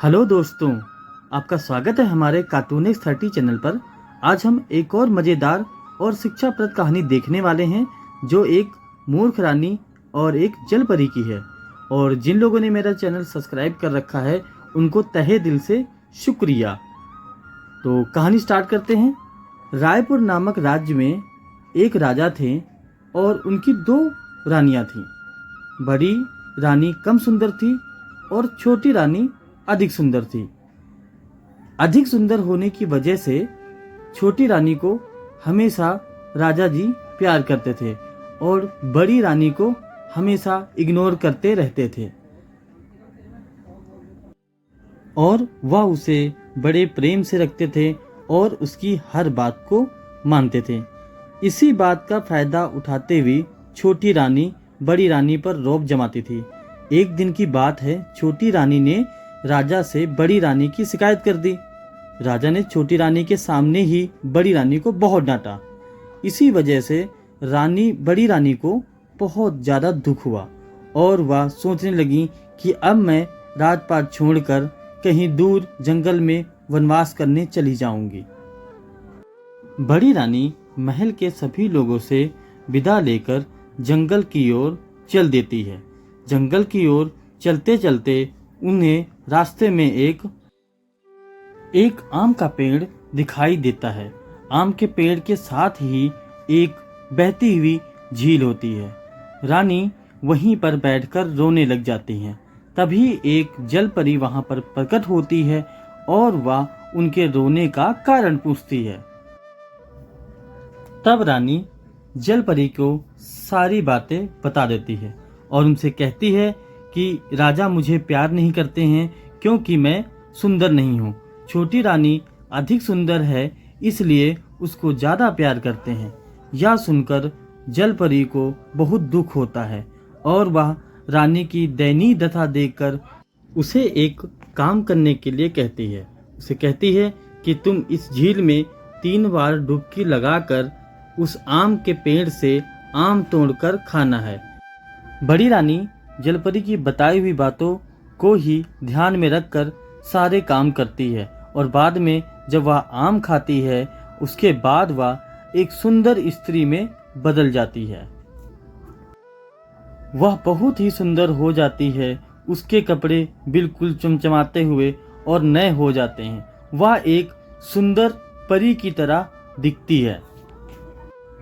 Hello दोस्तों, आपका स्वागत है हमारे कार्टूनिस्ट 30 चैनल पर। आज हम एक और मज़ेदार और शिक्षाप्रद कहानी देखने वाले हैं जो एक मूर्ख रानी और एक जल परी की है। और जिन लोगों ने मेरा चैनल सब्सक्राइब कर रखा है उनको तहे दिल से शुक्रिया। तो कहानी स्टार्ट करते हैं। रायपुर नामक राज्य में एक राजा थे और उनकी 2 रानियां थीं। बड़ी रानी कम सुंदर थी और छोटी रानी अधिक सुंदर थी। अधिक सुंदर होने की वजह से छोटी रानी को हमेशा राजा जी प्यार करते थे और बड़ी रानी को हमेशा इग्नोर करते रहते थे और वह उसे बड़े प्रेम से रखते थे और उसकी हर बात को मानते थे। इसी बात का फायदा उठाते हुए छोटी रानी बड़ी रानी पर रौब जमाती थी। एक दिन की बात है, छोटी रानी ने राजा से बड़ी रानी की शिकायत कर दी। राजा ने छोटी रानी के सामने ही बड़ी रानी को बहुत डांटा। इसी वजह से बड़ी रानी को बहुत ज़्यादा दुख हुआ और वह सोचने लगी कि अब मैं राजपाट छोड़कर कहीं दूर जंगल में वनवास करने चली जाऊंगी। बड़ी रानी महल के सभी लोगों से विदा लेकर जंगल की ओर चल देती है। जंगल की ओर चलते चलते उन्हें रास्ते में एक आम का पेड़ दिखाई देता है। आम के पेड़ के साथ ही एक बहती हुई झील होती है। रानी वहीं पर बैठकर रोने लग जाती हैं। तभी एक जल परी वहां पर प्रकट होती है और वह उनके रोने का कारण पूछती है। तब रानी जल परी को सारी बातें बता देती है और उनसे कहती है कि राजा मुझे प्यार नहीं करते हैं क्योंकि मैं सुंदर नहीं हूँ। छोटी रानी अधिक सुंदर है इसलिए उसको ज़्यादा प्यार करते हैं। यह सुनकर जल परी को बहुत दुख होता है और वह रानी की दयनीय दशा देखकर उसे एक काम करने के लिए कहती है। उसे कहती है कि तुम इस झील में 3 बार डुबकी लगाकर उस आम के पेड़ से आम तोड़कर खाना है। बड़ी रानी जलपरी की बताई हुई बातों को ही ध्यान में रखकर सारे काम करती है और बाद में जब वह आम खाती है उसके बाद वह एक सुंदर स्त्री में बदल जाती है। वह बहुत ही सुंदर हो जाती है। उसके कपड़े बिल्कुल चमचमाते हुए और नए हो जाते हैं। वह एक सुंदर परी की तरह दिखती है।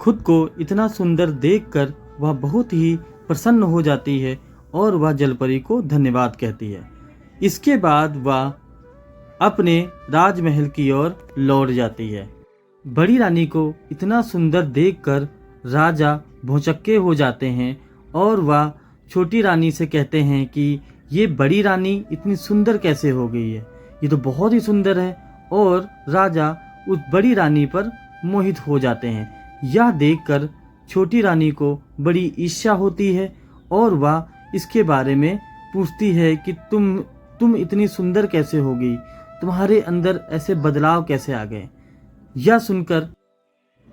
खुद को इतना सुंदर देखकर वह बहुत ही प्रसन्न हो जाती है और वह जलपरी को धन्यवाद कहती है। इसके बाद वह अपने राजमहल की ओर लौट जाती है। बड़ी रानी को इतना सुंदर देखकर राजा भौचक्के हो जाते हैं और वह छोटी रानी से कहते हैं कि ये बड़ी रानी इतनी सुंदर कैसे हो गई है, ये तो बहुत ही सुंदर है। और राजा उस बड़ी रानी पर मोहित हो जाते हैं। यह देखकर छोटी रानी को बड़ी ईर्ष्या होती है और वह इसके बारे में पूछती है कि तुम इतनी सुंदर कैसे हो गई, तुम्हारे अंदर ऐसे बदलाव कैसे आ गए। यह सुनकर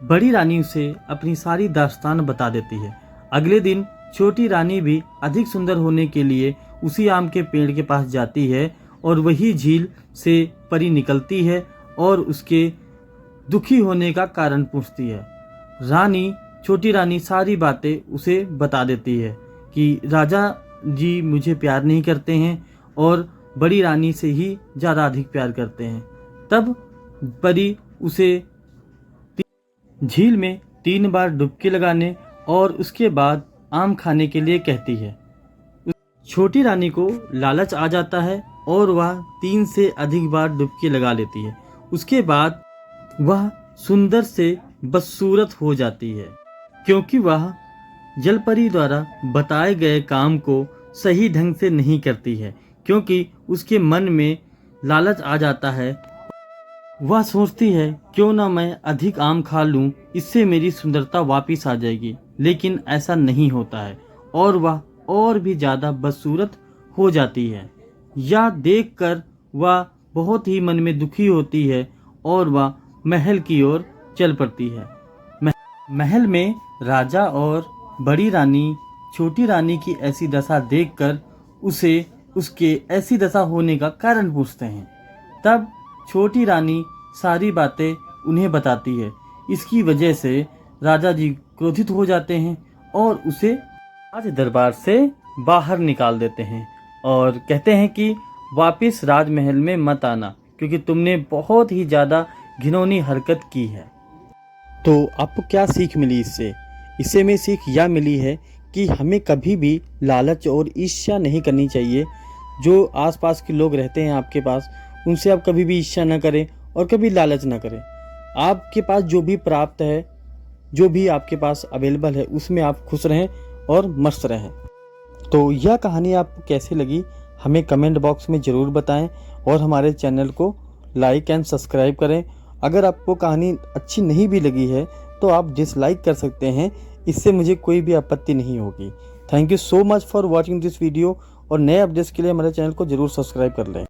बड़ी रानी उसे अपनी सारी दास्तान बता देती है। अगले दिन छोटी रानी भी अधिक सुंदर होने के लिए उसी आम के पेड़ के पास जाती है और वही झील से परी निकलती है और उसके दुखी होने का कारण पूछती है। छोटी रानी सारी बातें उसे बता देती है कि राजा जी मुझे प्यार नहीं करते हैं और बड़ी रानी से ही ज़्यादा अधिक प्यार करते हैं। तब परी उसे झील में 3 बार डुबकी लगाने और उसके बाद आम खाने के लिए कहती है। छोटी रानी को लालच आ जाता है और वह 3 से अधिक बार डुबकी लगा लेती है। उसके बाद वह सुंदर से बदसूरत हो जाती है क्योंकि वह जलपरी द्वारा बताए गए काम को सही ढंग से नहीं करती है। क्योंकि उसके मन में लालच आ जाता है। वह सोचती है क्यों ना मैं अधिक आम खा लूं, इससे मेरी सुंदरता वापस आ जाएगी। लेकिन ऐसा नहीं होता है और वह और भी ज़्यादा बदसूरत हो जाती है। यह देखकर वह बहुत ही मन में दुखी होती है और वह महल की ओर चल पड़ती है। महल में राजा और बड़ी रानी छोटी रानी की ऐसी दशा देखकर उसे उसके ऐसी दशा होने का कारण पूछते हैं। तब छोटी रानी सारी बातें उन्हें बताती है। इसकी वजह से राजा जी क्रोधित हो जाते हैं और उसे राज दरबार से बाहर निकाल देते हैं और कहते हैं कि वापस राजमहल में मत आना, क्योंकि तुमने बहुत ही ज़्यादा घिनौनी हरकत की है। तो आपको क्या सीख मिली इससे? इससे में सीख यह मिली है कि हमें कभी भी लालच और ईर्ष्या नहीं करनी चाहिए। जो आसपास के लोग रहते हैं आपके पास, उनसे आप कभी भी ईर्ष्या न करें और कभी लालच न करें। आपके पास जो भी प्राप्त है, जो भी आपके पास अवेलेबल है, उसमें आप खुश रहें और मस्त रहें। तो यह कहानी आपको कैसी लगी हमें कमेंट बॉक्स में ज़रूर बताएं और हमारे चैनल को लाइक एंड सब्सक्राइब करें। अगर आपको कहानी अच्छी नहीं भी लगी है तो आप डिसलाइक कर सकते हैं, इससे मुझे कोई भी आपत्ति नहीं होगी। Thank you so much for watching this video और नए अपडेट्स के लिए हमारे चैनल को ज़रूर सब्सक्राइब कर लें।